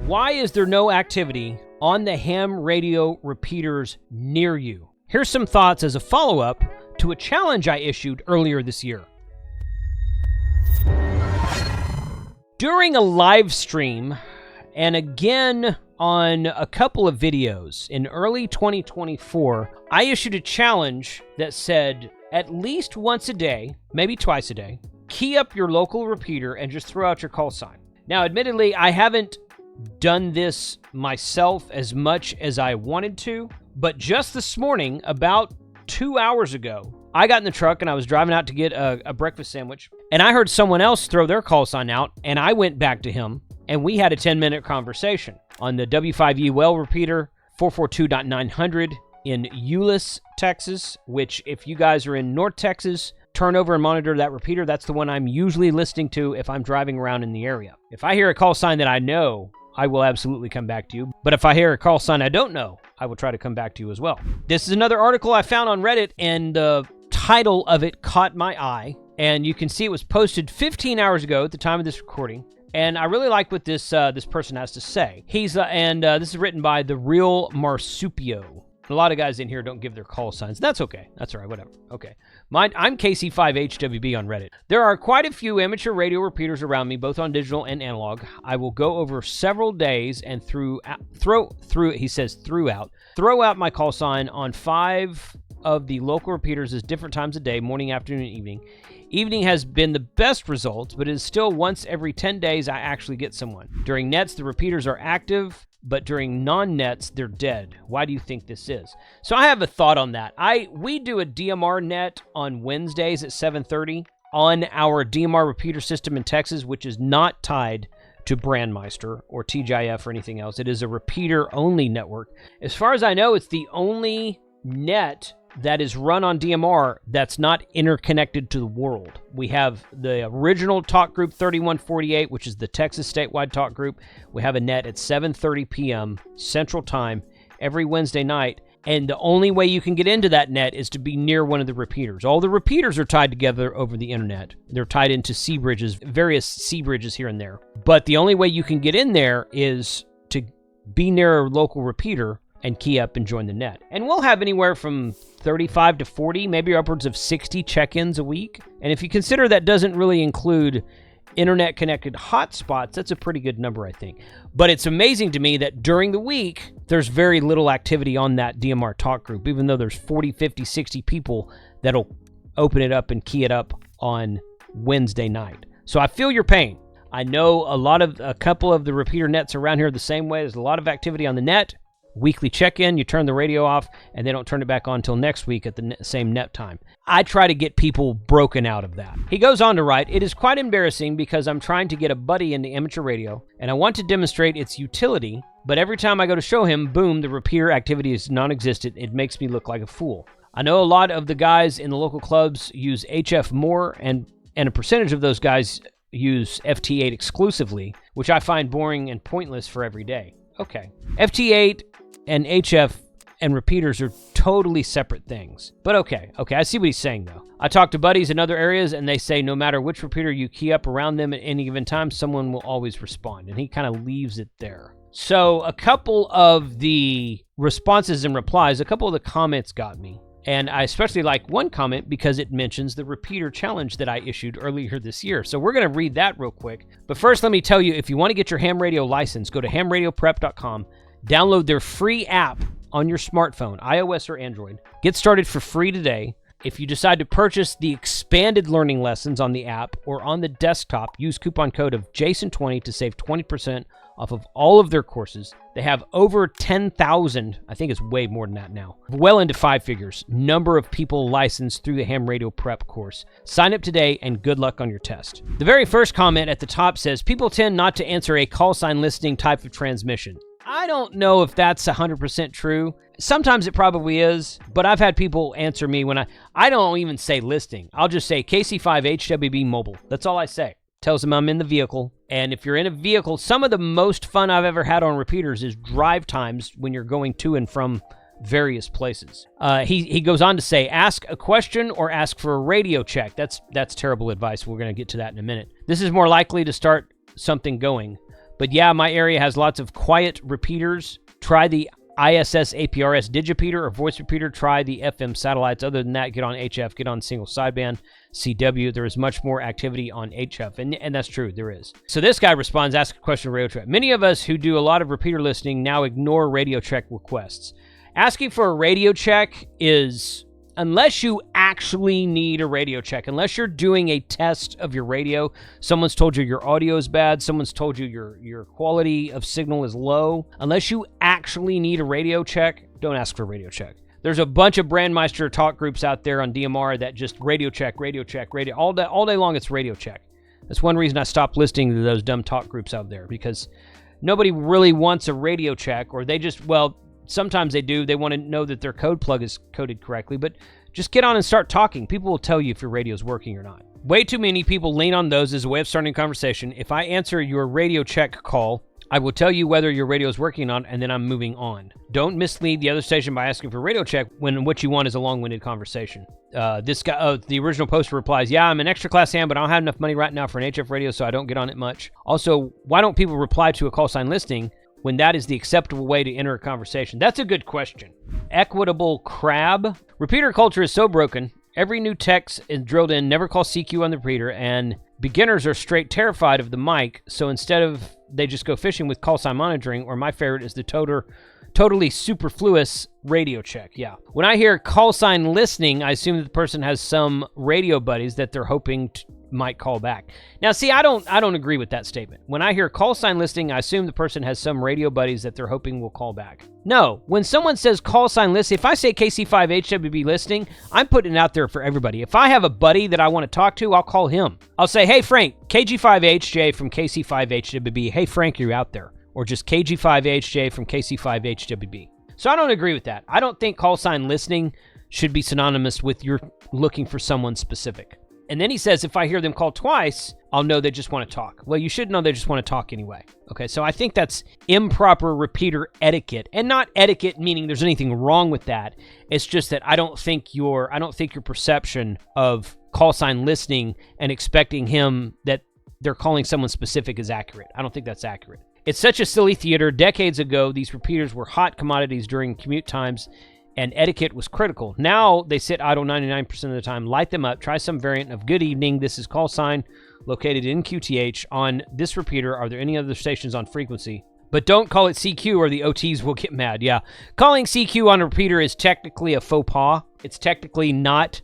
Why is there no activity on the ham radio repeaters near you? Here's some thoughts as a follow-up to a challenge I issued earlier this year. During a live stream, and again on a couple of videos in early 2024, I issued a challenge that said at least once a day, maybe twice a day, key up your local repeater and just throw out your call sign. Now, admittedly, I haven't done this myself as much as I wanted to, but just this morning, about 2 hours ago, I got in the truck and I was driving out to get a breakfast sandwich, and I heard someone else throw their call sign out, and I went back to him, and we had a 10-minute conversation on the W5E well repeater 442.900 in Euless, Texas, which if you guys are in North Texas, turn over and monitor that repeater. That's the one I'm usually listening to if I'm driving around in the area. If I hear a call sign that I know, I will absolutely come back to you. But if I hear a call sign I don't know, I will try to come back to you as well. This is another article I found on Reddit, and the title of it caught my eye. And you can see it was posted 15 hours ago at the time of this recording. And I really like what this person has to say. This is written by The Real Marsupio. A lot of guys in here don't give their call signs. That's okay. That's all right. Whatever. Okay. I'm KC5HWB on Reddit. There are quite a few amateur radio repeaters around me, both on digital and analog. I will go over several days and throw out my call sign on 5 of the local repeaters at different times of day, morning, afternoon, and evening. Evening has been the best results, but it is still once every 10 days I actually get someone. During nets, the repeaters are active, but during non-nets, they're dead. Why do you think this is? So I have a thought on that. We do a DMR net on Wednesdays at 7:30 on our DMR repeater system in Texas, which is not tied to Brandmeister or TGIF or anything else. It is a repeater-only network. As far as I know, it's the only net that is run on DMR that's not interconnected to the world. We have the original talk group 3148, which is the Texas statewide talk group. We have a net at 7:30 p.m. Central Time every Wednesday night, and the only way you can get into that net is to be near one of the repeaters. All the repeaters are tied together over the internet. They're tied into C bridges, various C bridges here and there. But the only way you can get in there is to be near a local repeater and key up and join the net. And we'll have anywhere from 35 to 40, maybe upwards of 60 check-ins a week. And if you consider that doesn't really include internet-connected hotspots, that's a pretty good number, I think. But it's amazing to me that during the week, there's very little activity on that DMR talk group, even though there's 40, 50, 60 people that'll open it up and key it up on Wednesday night. So I feel your pain. I know a couple of the repeater nets around here the same way. There's a lot of activity on the net. Weekly check-in, you turn the radio off, and they don't turn it back on until next week at the same net time. I try to get people broken out of that. He goes on to write, it is quite embarrassing because I'm trying to get a buddy into amateur radio, and I want to demonstrate its utility, but every time I go to show him, boom, the repeater activity is non-existent. It makes me look like a fool. I know a lot of the guys in the local clubs use HF more, and a percentage of those guys use FT8 exclusively, which I find boring and pointless for every day. Okay. FT8 and HF and repeaters are totally separate things. But okay, I see what he's saying, though. I talk to buddies in other areas, and they say no matter which repeater you key up around them at any given time, someone will always respond, and he kind of leaves it there. So a couple of the responses and replies, a couple of the comments got me. And I especially like one comment because it mentions the repeater challenge that I issued earlier this year. So we're going to read that real quick. But first, let me tell you, if you want to get your ham radio license, go to hamradioprep.com. Download their free app on your smartphone, iOS or Android. Get started for free today. If you decide to purchase the expanded learning lessons on the app or on the desktop, use coupon code of Jason20 to save 20% off of all of their courses. They have over 10,000, I think it's way more than that now, well into 5 figures, number of people licensed through the Ham Radio Prep course. Sign up today and good luck on your test. The very first comment at the top says, people tend not to answer a call sign listening type of transmission. I don't know if that's 100% true. Sometimes it probably is, but I've had people answer me when I don't even say listing. I'll just say KC5HWB mobile. That's all I say. Tells them I'm in the vehicle. And if you're in a vehicle, some of the most fun I've ever had on repeaters is drive times when you're going to and from various places. He goes on to say, ask a question or ask for a radio check. That's terrible advice. We're going to get to that in a minute. This is more likely to start something going. But yeah, my area has lots of quiet repeaters. Try the ISS APRS digipeater or voice repeater. Try the FM satellites. Other than that, get on HF, get on single sideband, CW. There is much more activity on HF, and that's true, there is. So this guy responds, ask a question on radio check. Many of us who do a lot of repeater listening now ignore radio check requests. Asking for a radio check is, unless you actually need a radio check, unless you're doing a test of your radio, someone's told you your audio is bad, someone's told you your quality of signal is low, unless you actually need a radio check, don't ask for a radio check. There's a bunch of Brandmeister talk groups out there on DMR that just radio check, all day long it's radio check. That's one reason I stopped listening to those dumb talk groups out there, because nobody really wants a radio check, or they just, well, sometimes they do. They want to know that their code plug is coded correctly, but just get on and start talking. People will tell you if your radio is working or not. Way too many people lean on those as a way of starting a conversation. If I answer your radio check call, I will tell you whether your radio is working or not, and then I'm moving on. Don't mislead the other station by asking for a radio check when what you want is a long-winded conversation. This guy, the original poster replies, yeah, I'm an extra class ham, but I don't have enough money right now for an HF radio, so I don't get on it much. Also, why don't people reply to a call sign listing when that is the acceptable way to enter a conversation? That's a good question. Equitable crab. Repeater culture is so broken. Every new text is drilled in, never call CQ on the repeater, and beginners are straight terrified of the mic, so instead of, they just go fishing with call sign monitoring, or my favorite is the totally superfluous radio check. Yeah. When I hear call sign listening, I assume that the person has some radio buddies that they're hoping might call back. Now, see, I don't agree with that statement. When I hear call sign listing, I assume the person has some radio buddies that they're hoping will call back. No, when someone says call sign listing, if I say KC5HWB listing, I'm putting it out there for everybody. If I have a buddy that I want to talk to, I'll call him. I'll say, hey, Frank, KG5HJ from KC5HWB. Hey, Frank, you're out there. Or just KG5HJ from KC5HWB. So I don't agree with that. I don't think call sign listening should be synonymous with you're looking for someone specific. And then he says, if I hear them call twice, I'll know they just want to talk. Well, you should know they just want to talk anyway. Okay, so I think that's improper repeater etiquette. And not etiquette meaning there's anything wrong with that. It's just that I don't think your perception of call sign listening and expecting him that they're calling someone specific is accurate. I don't think that's accurate. It's such a silly theater. Decades ago, these repeaters were hot commodities during commute times, and etiquette was critical. Now they sit idle 99% of the time. Light them up. Try some variant of good evening. This is call sign located in QTH. On this repeater, are there any other stations on frequency? But don't call it CQ or the OTs will get mad. Yeah. Calling CQ on a repeater is technically a faux pas. It's technically not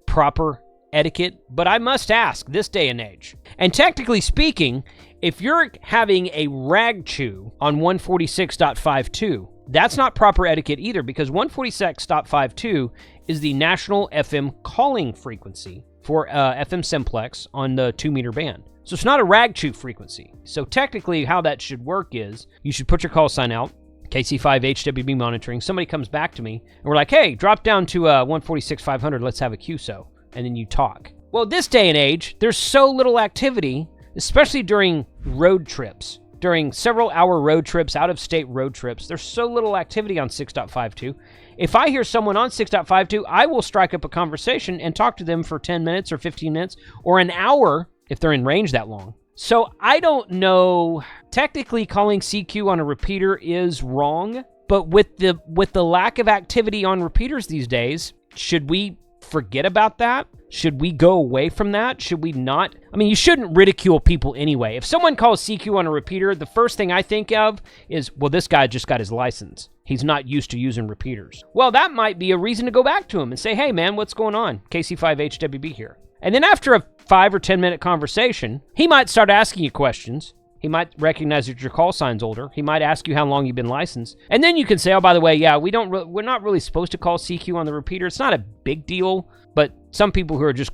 proper etiquette, but I must ask this day and age. And technically speaking, if you're having a rag chew on 146.52, that's not proper etiquette either, because 146.52 is the national FM calling frequency for FM Simplex on the 2-meter band. So it's not a rag chew frequency. So technically how that should work is you should put your call sign out, KC5HWB monitoring. Somebody comes back to me and we're like, hey, drop down to 146.500. Let's have a QSO. And then you talk. Well, this day and age, there's so little activity, especially during road trips. During several hour road trips, out-of-state road trips, there's so little activity on 6.52. If I hear someone on 6.52, I will strike up a conversation and talk to them for 10 minutes or 15 minutes or an hour if they're in range that long. So I don't know. Technically, calling CQ on a repeater is wrong, but with the lack of activity on repeaters these days, should we forget about that? Should we go away from that? Should we not? I mean, you shouldn't ridicule people anyway. If someone calls CQ on a repeater, the first thing I think of is, well, this guy just got his license. He's not used to using repeaters. Well, that might be a reason to go back to him and say, hey, man, what's going on? KC5HWB here. And then after a 5 or 10 minute conversation, he might start asking you questions. He might recognize that your call sign's older. He might ask you how long you've been licensed. And then you can say, oh, by the way, yeah, we're not really supposed to call CQ on the repeater. It's not a big deal, but some people who are just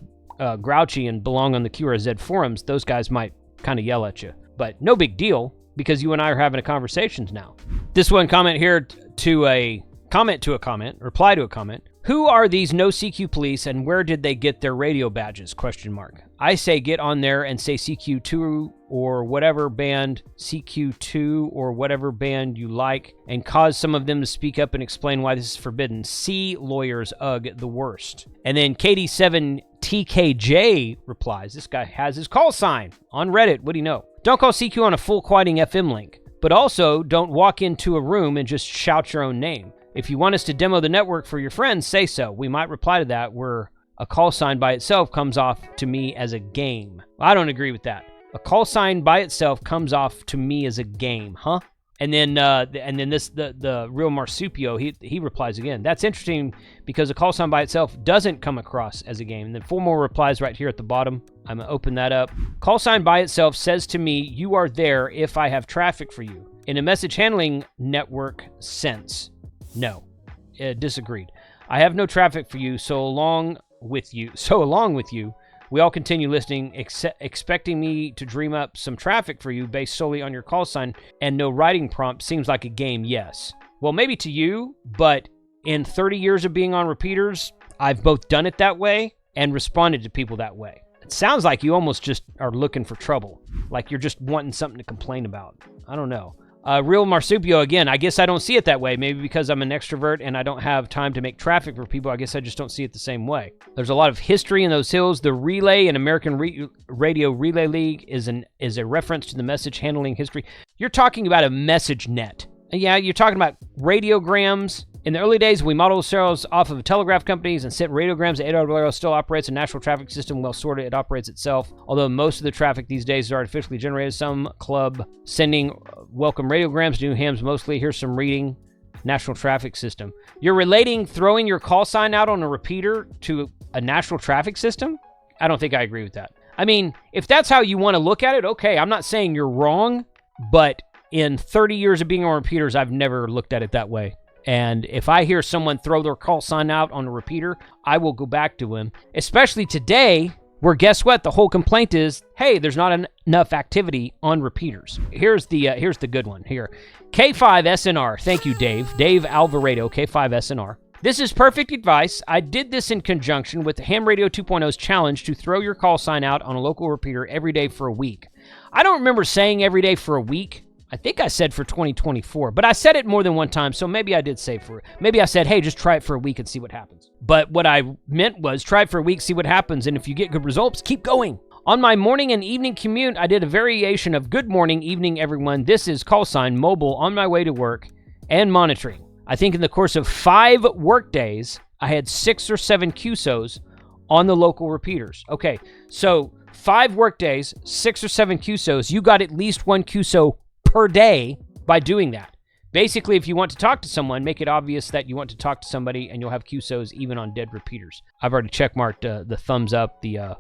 grouchy and belong on the QRZ forums, those guys might kind of yell at you. But no big deal, because you and I are having a conversation now. This one comment here reply to a comment. Who are these no CQ police and where did they get their radio badges? ? I say get on there and say CQ2 or whatever band, CQ2 or whatever band you like, and cause some of them to speak up and explain why this is forbidden. C lawyers, ugh, the worst. And then KD7TKJ replies, this guy has his call sign on Reddit. What do you know? Don't call CQ on a full quieting FM link, but also don't walk into a room and just shout your own name. If you want us to demo the network for your friends, say so. We might reply to that where a call sign by itself comes off to me as a game. I don't agree with that. A call sign by itself comes off to me as a game, huh? And then the real Marsupio, he replies again. That's interesting because a call sign by itself doesn't come across as a game. And then 4 more replies right here at the bottom. I'm going to open that up. Call sign by itself says to me, you are there if I have traffic for you. In a message handling network sense. No, disagreed. I have no traffic for you, so along with you, we all continue listening, expecting me to dream up some traffic for you based solely on your call sign and no writing prompt seems like a game, yes. Well, maybe to you, but in 30 years of being on repeaters, I've both done it that way and responded to people that way. It sounds like you almost just are looking for trouble, like you're just wanting something to complain about. I don't know. Real Marsupio, again, I guess I don't see it that way. Maybe because I'm an extrovert and I don't have time to make traffic for people. I guess I just don't see it the same way. There's a lot of history in those hills. The relay in American Radio Relay League is a reference to the message handling history. You're talking about a message net. Yeah, you're talking about radiograms. In the early days, we modeled ourselves off of telegraph companies and sent radiograms. AWR still operates a national traffic system. Well, sort of, it operates itself. Although most of the traffic these days is artificially generated. Some club sending welcome radiograms to New Hams mostly. Here's some reading. National traffic system. You're relating throwing your call sign out on a repeater to a national traffic system? I don't think I agree with that. I mean, if that's how you want to look at it, okay, I'm not saying you're wrong, but in 30 years of being on repeaters, I've never looked at it that way. And if I hear someone throw their call sign out on a repeater, I will go back to him. Especially today, where guess what? The whole complaint is, hey, there's not enough activity on repeaters. Here's the good one here. K5SNR. Thank you, Dave. Dave Alvarado, K5SNR. This is perfect advice. I did this in conjunction with the Ham Radio 2.0's challenge to throw your call sign out on a local repeater every day for a week. I don't remember saying every day for a week. I think I said for 2024, but I said it more than one time, so maybe I did say maybe I said, hey, just try it for a week and see what happens. But what I meant was try it for a week, see what happens, and if you get good results, keep going. On my morning and evening commute, I did a variation of good morning, evening, everyone. This is Callsign mobile on my way to work and monitoring. I think in the course of 5 work days, I had 6 or 7 QSOs on the local repeaters. Okay, so 5 work days, 6 or 7 QSOs, you got at least 1 QSO per day by doing that. Basically, if you want to talk to someone, make it obvious that you want to talk to somebody and you'll have QSOs even on dead repeaters. I've already checkmarked the thumbs up, the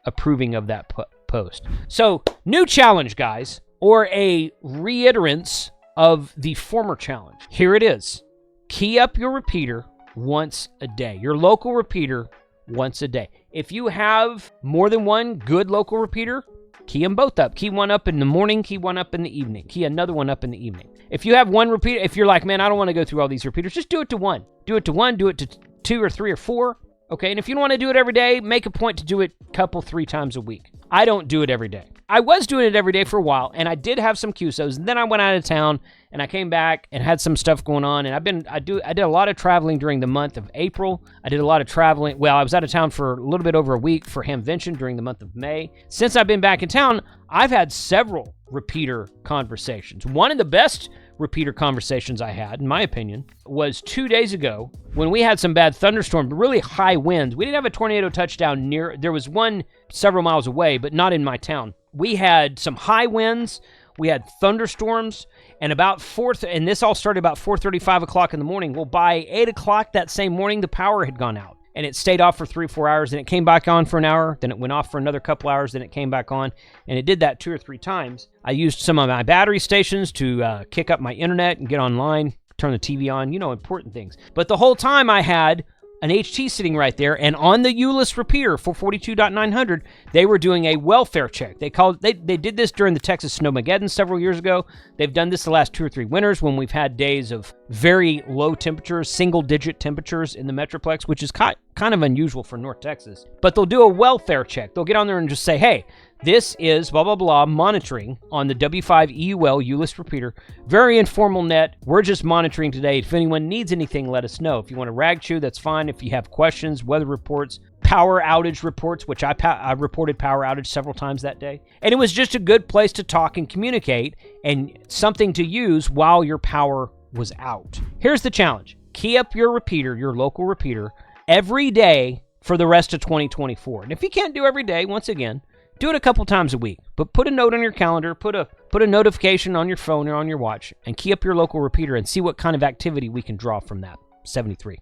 approving of that post. So, new challenge, guys, or a reiterance of the former challenge. Here it is. Key up your repeater once a day. Your local repeater once a day. If you have more than one good local repeater, key them both up. Key one up in the morning, key one up in the evening. Key another one up in the evening. If you have one repeater, if you're like, man, I don't want to go through all these repeaters, just do it to one. Do it to one, do it to 2 or 3 or 4. Okay, and if you don't want to do it every day, make a point to do it a couple, 3 times a week. I don't do it every day. I was doing it every day for a while, and I did have some QSOs, and then I went out of town, and I came back and had some stuff going on, and I did a lot of traveling during the month of April. I did a lot of traveling. Well, I was out of town for a little bit over a week for Hamvention during the month of May. Since I've been back in town, I've had several repeater conversations. One of the best repeater conversations I had, in my opinion, was 2 days ago when we had some bad thunderstorms, really high winds. We didn't have a tornado touchdown there was one several miles away, but not in my town. We had some high winds, we had thunderstorms, and and this all started about 4:30, 5 o'clock in the morning. Well, by 8 o'clock that same morning, the power had gone out. And it stayed off for 3 or 4 hours, then it came back on for an hour, then it went off for another couple hours, then it came back on, and it did that 2 or 3 times. I used some of my battery stations to kick up my internet and get online, turn the TV on, important things. But the whole time I had an HT sitting right there, and on the ULIST repeater for 42.900, they were doing a welfare check. They did this during the Texas Snowmageddon several years ago. They've done this the last 2 or 3 winters when we've had days of very low temperatures, single-digit temperatures in the Metroplex, which is kind of unusual for North Texas. But they'll do a welfare check. They'll get on there and just say, hey, this is blah, blah, blah, monitoring on the W5 EUL ULIST repeater. Very informal net. We're just monitoring today. If anyone needs anything, let us know. If you want to rag chew, that's fine. If you have questions, weather reports, power outage reports, which I reported power outage several times that day. And it was just a good place to talk and communicate and something to use while your power was out. Here's the challenge. Key up your repeater, your local repeater, every day for the rest of 2024. And if you can't do every day, once again, do it a couple times a week, but put a note on your calendar, put a notification on your phone or on your watch, and key up your local repeater and see what kind of activity we can draw from that. 73.